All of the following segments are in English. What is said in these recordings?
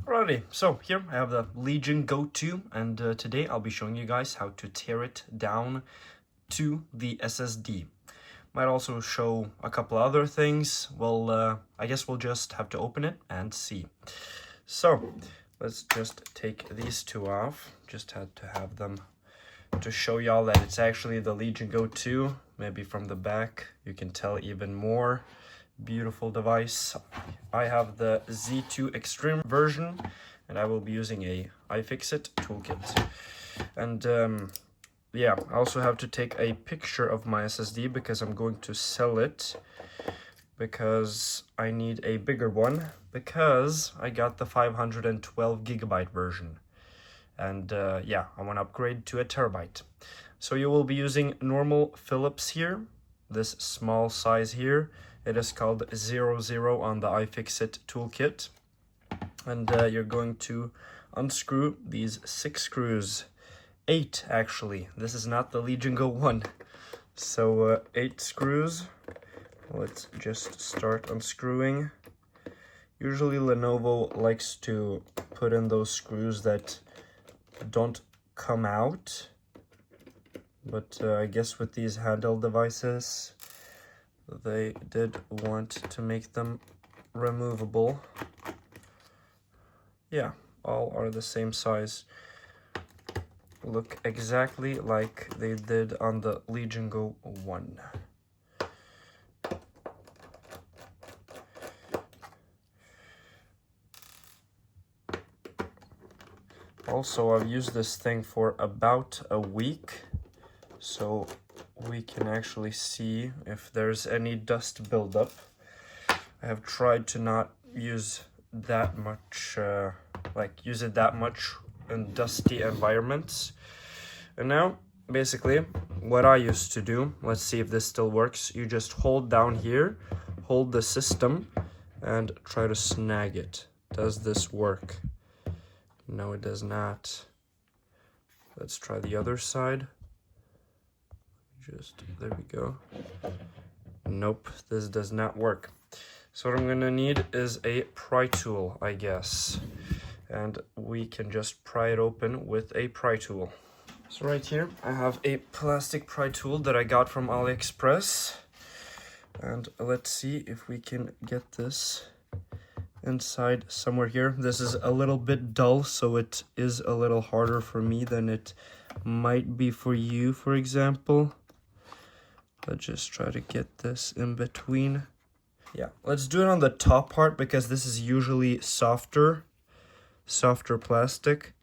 Alrighty, so here I have the Legion Go 2, and today I'll be showing you guys how to tear it down to the SSD. Might also show a couple other things. Well, I guess we'll just have to open it and see. So, let's just take these two off. Just had to have them to show y'all that it's actually the Legion Go 2. Maybe from the back you can tell even more. Beautiful device. I have the Z2 Extreme version, and I will be using a iFixit toolkit. And yeah, I also have to take a picture of my SSD because I'm going to sell it, because I need a bigger one, because I got the 512 gigabyte version. And yeah, I want to upgrade to a terabyte. So you will be using normal Philips here, this small size here. It is called 00 on the iFixit toolkit. And you're going to unscrew these 6 screws. 8 actually. This is not the Legion Go 1. So 8 screws. Let's just start unscrewing. Usually Lenovo likes to put in those screws that don't come out. But I guess with these handheld devices, they did want to make them removable. Yeah, all are the same size. Look exactly like they did on the Legion Go 1. Also, I've used this thing for about a week, so we can actually see if there's any dust buildup. I have tried to not use that much, use it that much in dusty environments. And now, basically, what I used to do, let's see if this still works. You just hold down here, hold the system, and try to snag it. Does this work? No, it does not. Let's try the other side. There we go. Nope, this does not work. So what I'm gonna need is a pry tool, I guess. And we can just pry it open with a pry tool. So right here, I have a plastic pry tool that I got from AliExpress. And let's see if we can get this inside somewhere here. This is a little bit dull, so it is a little harder for me than it might be for you, for example. Let's just try to get this in between. Yeah, let's do it on the top part because this is usually softer plastic.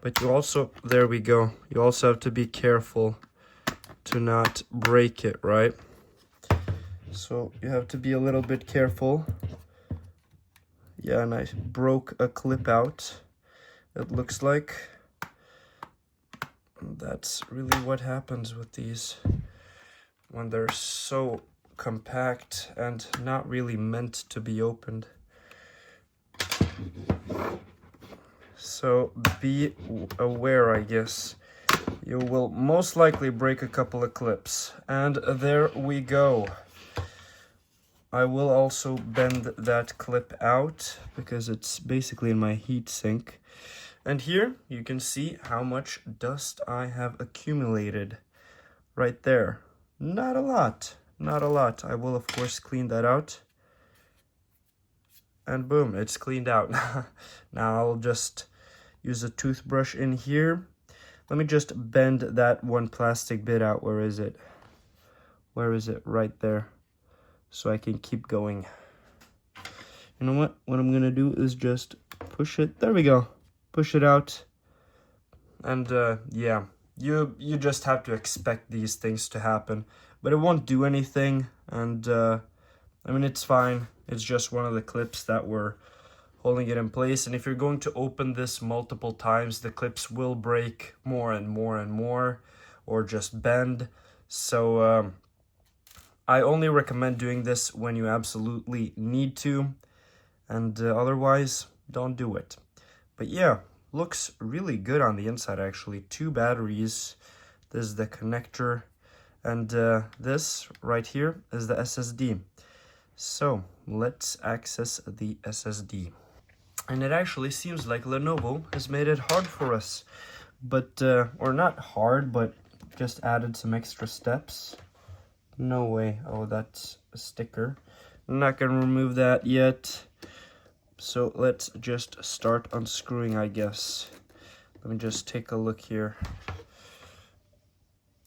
But you also, there we go. You also have to be careful to not break it, right? So you have to be a little bit careful. Yeah, and I broke a clip out, it looks like. That's really what happens with these when they're so compact and not really meant to be opened. So be aware, I guess. You will most likely break a couple of clips. And there we go. I will also bend that clip out because it's basically in my heat sink. And here you can see how much dust I have accumulated right there. Not a lot, not a lot. I will of course clean that out. And boom, it's cleaned out. Now I'll just use a toothbrush in here. Let me just bend that one plastic bit out. Where is it? Where is it? Right there. So I can keep going. You know what? What I'm gonna do is just push it. There we go. Push it out. And yeah, you just have to expect these things to happen. But it won't do anything. And I mean, it's fine. It's just one of the clips that were holding it in place. And if you're going to open this multiple times, the clips will break more and more and more, or just bend. So I only recommend doing this when you absolutely need to, and otherwise, don't do it. But yeah, looks really good on the inside actually. 2 batteries, this is the connector, and this right here is the SSD. So let's access the SSD. And it actually seems like Lenovo has made it hard for us. But, or not hard, but just added some extra steps. No way. Oh, that's a sticker. I'm not gonna remove that yet. So let's just start unscrewing, I guess. Let me just take a look here.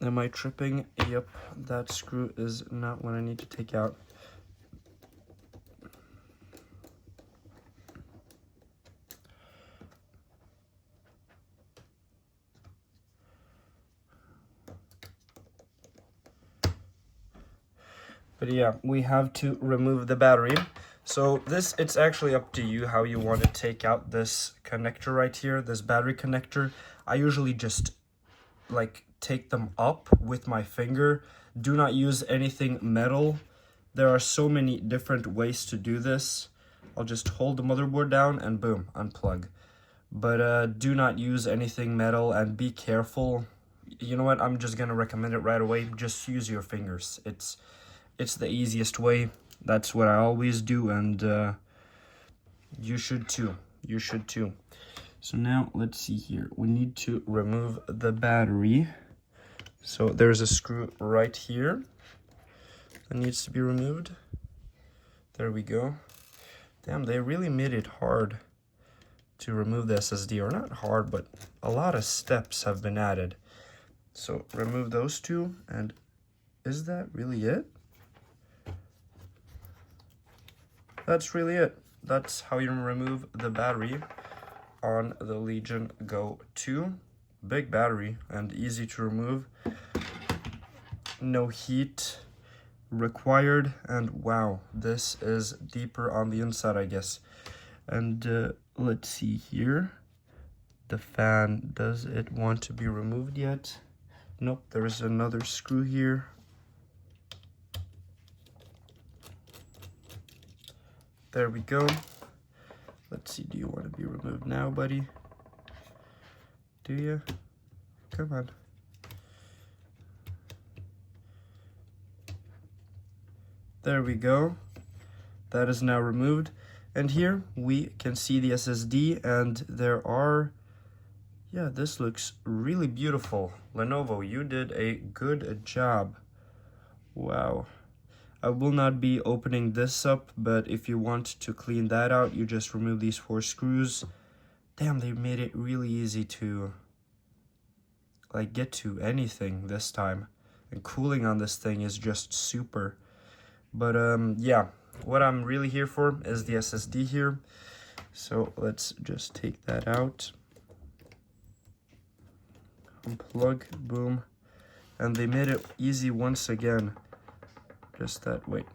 Am I tripping? Yep, that screw is not what I need to take out. But yeah, we have to remove the battery. So this, it's actually up to you how you want to take out this connector right here, this battery connector. I usually just like take them up with my finger. Do not use anything metal. There are so many different ways to do this. I'll just hold the motherboard down and boom, unplug. But do not use anything metal and be careful. You know what, I'm just gonna recommend it right away. Just use your fingers. It's the easiest way. That's what I always do, and you should too. You should too. So now let's see here. We need to remove the battery. So there's a screw right here that needs to be removed. There we go. Damn, they really made it hard to remove the SSD, or not hard, but a lot of steps have been added. So remove those two, and is that really it? That's really it. That's how you remove the battery on the Legion Go 2. Big battery and easy to remove. No heat required, and wow, this is deeper on the inside, I guess. And let's see here. The fan, does it want to be removed yet? Nope, there's another screw here. There we go. Let's see, do you want to be removed now, buddy? Do you? Come on. There we go. That is now removed. And here we can see the SSD, and there are, yeah, this looks really beautiful. Lenovo, you did a good job. Wow. I will not be opening this up, but if you want to clean that out, you just remove these 4 screws. Damn, they made it really easy to like get to anything this time. And cooling on this thing is just super. But yeah, what I'm really here for is the SSD here. So let's just take that out. Unplug, boom. And they made it easy once again. Just that, wait,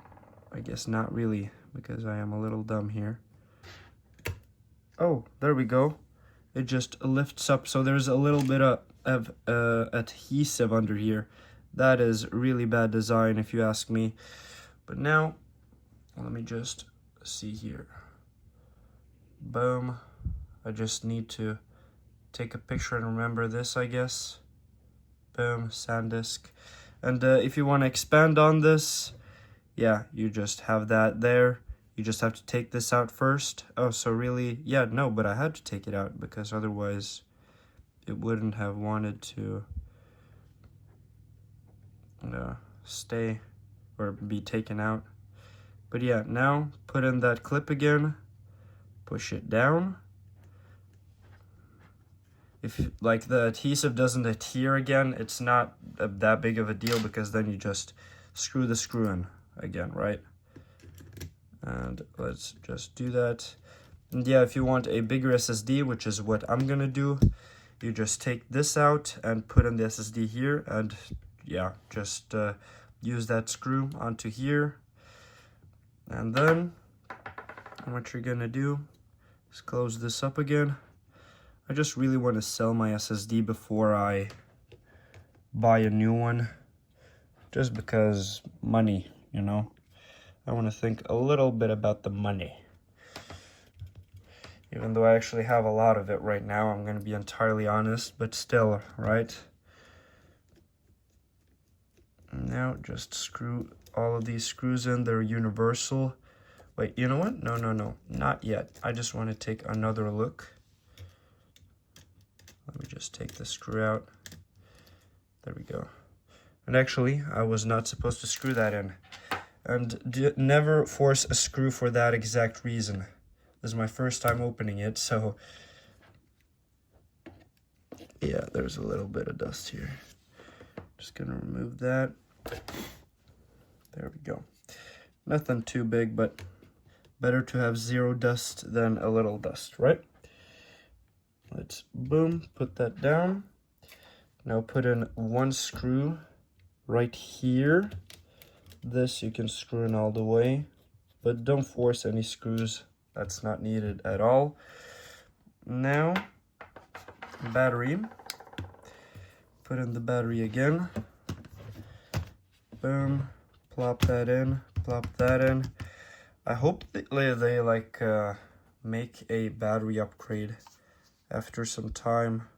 I guess not really, because I am a little dumb here. Oh, there we go. It just lifts up, so there's a little bit of adhesive under here. That is really bad design, if you ask me. But now, let me just see here. Boom. I just need to take a picture and remember this, I guess. Boom, SanDisk. And if you want to expand on this, yeah, you just have that there. You just have to take this out first. Oh, so really, yeah, no, but I had to take it out because otherwise it wouldn't have wanted to stay or be taken out. But yeah, now put in that clip again, push it down. If like the adhesive doesn't adhere again, it's not that big of a deal, because then you just screw the screw in again, right? And let's just do that. And yeah, if you want a bigger SSD, which is what I'm gonna do, you just take this out and put in the SSD here, and yeah, just use that screw onto here. And then what you're gonna do is close this up again. I just really want to sell my SSD before I buy a new one, just because money, you know. I want to think a little bit about the money. Even though I actually have a lot of it right now, I'm going to be entirely honest, but still, right? Now just screw all of these screws in, they're universal. Wait, you know what? No, not yet. I just want to take another look. Let me just take the screw out. There we go. And actually, I was not supposed to screw that in. And never force a screw for that exact reason. This is my first time opening it, so... yeah, there's a little bit of dust here. Just gonna remove that. There we go. Nothing too big, but better to have zero dust than a little dust, right? Let's, boom, put that down. Now put in one screw right here. This you can screw in all the way, but don't force any screws. That's not needed at all. Now, battery. Put in the battery again. Boom. Plop that in. Plop that in. I hope they like make a battery upgrade after some time.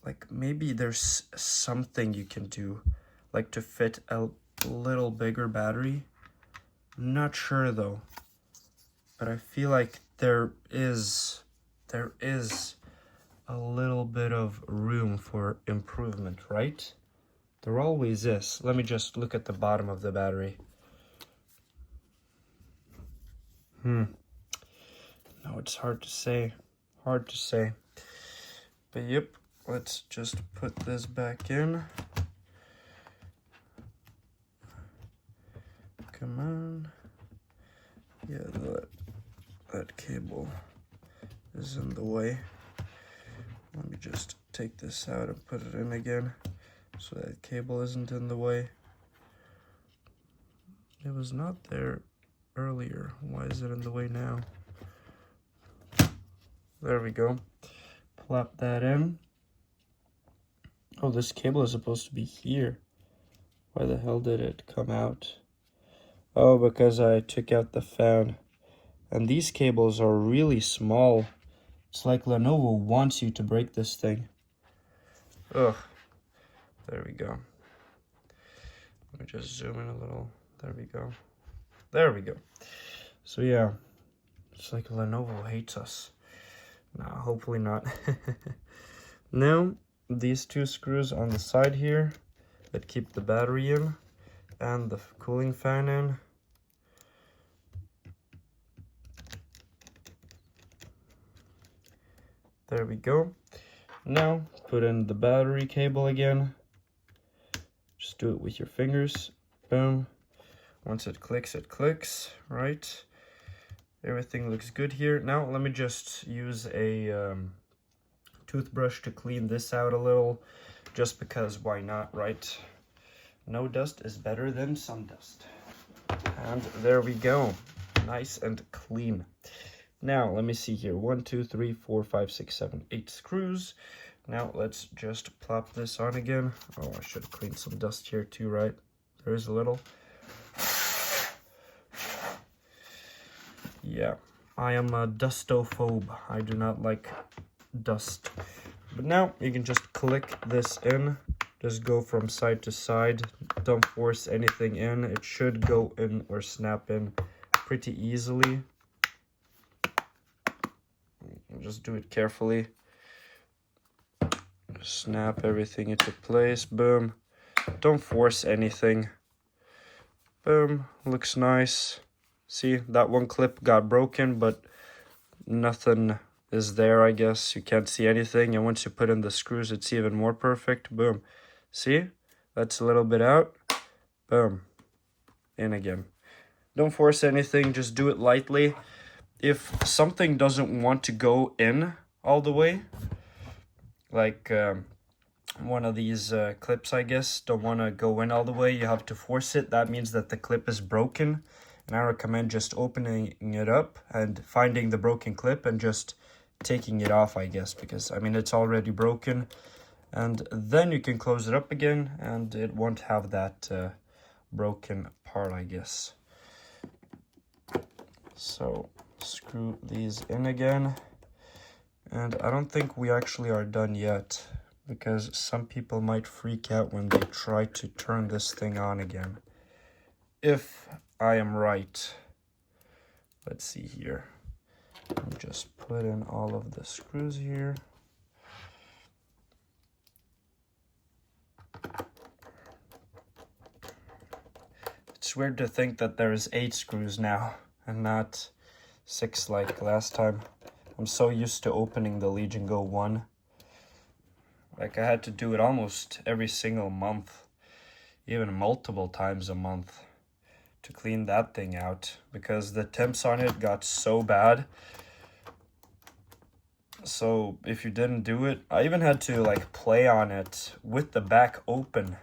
Like maybe there's something you can do, like to fit a little bigger battery. I'm not sure though, but I feel like there is a little bit of room for improvement, right? There always is. Let me just look at the bottom of the battery. No, it's hard to say. Hard to say. But yep, let's just put this back in. Come on. Yeah, that cable is in the way. Let me just take this out and put it in again so that cable isn't in the way. It was not there earlier. Why is it in the way now? There we go. Plop that in. Oh, this cable is supposed to be here. Why the hell did it come out? Oh, because I took out the fan. And these cables are really small. It's like Lenovo wants you to break this thing. Ugh. There we go. Let me just zoom in a little. There we go. There we go. So yeah, it's like Lenovo hates us. Nah, hopefully not. Now, these two screws on the side here that keep the battery in and the cooling fan in. There we go. Now, put in the battery cable again. Just do it with your fingers. Boom. Once it clicks, right? Everything looks good here. Now, let me just use a toothbrush to clean this out a little. Just because, why not, right? No dust is better than some dust. And there we go. Nice and clean. Now, let me see here. 1, 2, 3, 4, 5, 6, 7, 8 screws. Now, let's just plop this on again. Oh, I should clean some dust here too, right? There is a little. Yeah, I am a dustophobe. I do not like dust. But now, you can just click this in. Just go from side to side. Don't force anything in. It should go in or snap in pretty easily. Just do it carefully. Snap everything into place. Boom. Don't force anything. Boom. Looks nice. See, that one clip got broken, but nothing is there, I guess. You can't see anything. And once you put in the screws, it's even more perfect. Boom. See? That's a little bit out. Boom. In again. Don't force anything. Just do it lightly. If something doesn't want to go in all the way, like one of these clips, I guess, don't want to go in all the way, you have to force it. That means that the clip is broken. And I recommend just opening it up and finding the broken clip and just taking it off, I guess, because, I mean, it's already broken. And then you can close it up again and it won't have that broken part, I guess. So screw these in again. And I don't think we actually are done yet, because some people might freak out when they try to turn this thing on again. If I am right. let's see here. I'll just put in all of the screws here. It's weird to think that there's 8 screws now and not 6 like last time. I'm so used to opening the Legion Go 1. Like, I had to do it almost every single month, even multiple times a month, to clean that thing out because the temps on it got so bad. So if you didn't do it, I even had to like play on it with the back open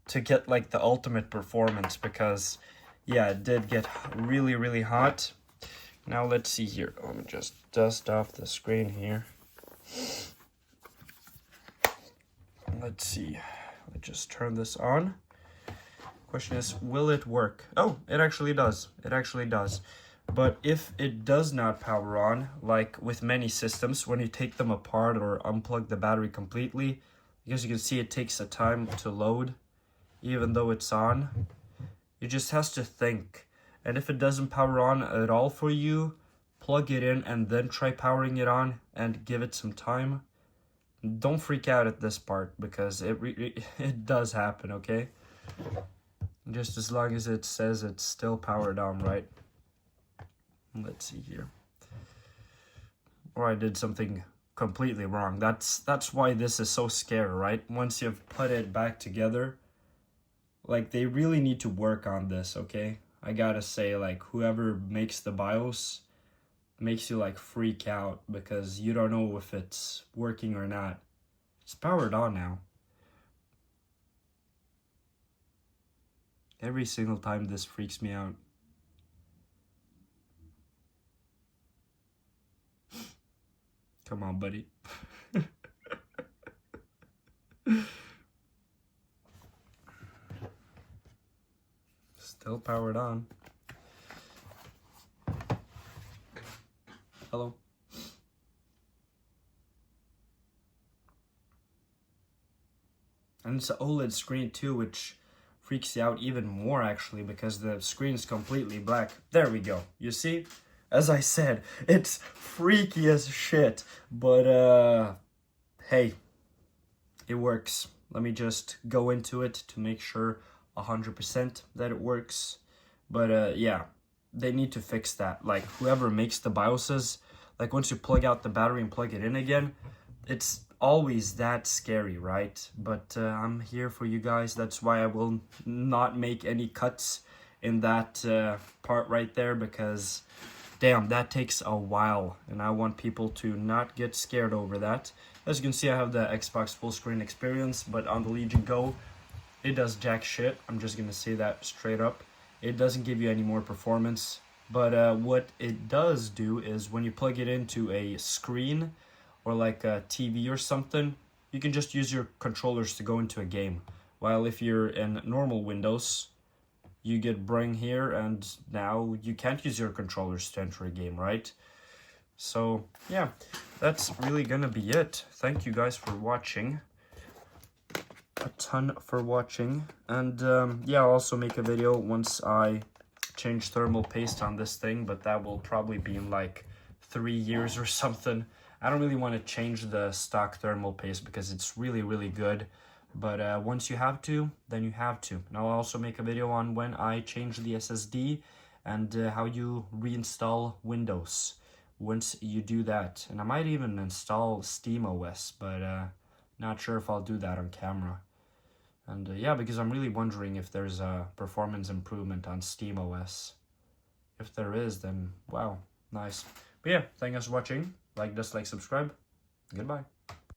to get like the ultimate performance because yeah, it did get really, really hot. Now let's see here. Let me just dust off the screen here. Let's see. Let's just turn this on. Question is, will it work? Oh, it actually does. It actually does. But if it does not power on, like with many systems, when you take them apart or unplug the battery completely, because you can see it takes a time to load, even though it's on. It just has to think. And if it doesn't power on at all for you, plug it in and then try powering it on and give it some time. Don't freak out at this part because it does happen, okay? Just as long as it says it's still powered on, right? Let's see here. Or I did something completely wrong. That's why this is so scary, right? Once you've put it back together, like they really need to work on this, okay? I gotta say, like, whoever makes the BIOS makes you like freak out because you don't know if it's working or not. It's powered on now. Every single time this freaks me out. Come on, buddy. Still powered on. Hello. And it's an OLED screen too, which freaks you out even more actually because the screen is completely black. There we go. You see? As I said, it's freaky as shit. But hey, it works. Let me just go into it to make sure 100% that it works. But yeah, they need to fix that. Like whoever makes the BIOSes, like once you plug out the battery and plug it in again, it's always that scary, right? But I'm here for you guys. That's why I will not make any cuts in that part right there because damn, that takes a while and I want people to not get scared over that. As you can see, I have the Xbox full screen experience, but on the Legion Go, it does jack shit. I'm just gonna say that straight up. It doesn't give you any more performance, but what it does do is when you plug it into a screen or like a TV or something, you can just use your controllers to go into a game. While if you're in normal Windows, you get bring here and now you can't use your controllers to enter a game, right? So yeah, that's really gonna be it. Thank you guys for watching. A ton for watching. And yeah, I'll also make a video once I change thermal paste on this thing, but that will probably be in like 3 years or something. I don't really want to change the stock thermal paste because it's really, really good. But once you have to, then you have to. And I'll also make a video on when I change the SSD and how you reinstall Windows once you do that. And I might even install SteamOS, but not sure if I'll do that on camera. And yeah, because I'm really wondering if there's a performance improvement on SteamOS. If there is, then wow, nice. But yeah, thank you guys for watching. Like, dislike, subscribe. Goodbye.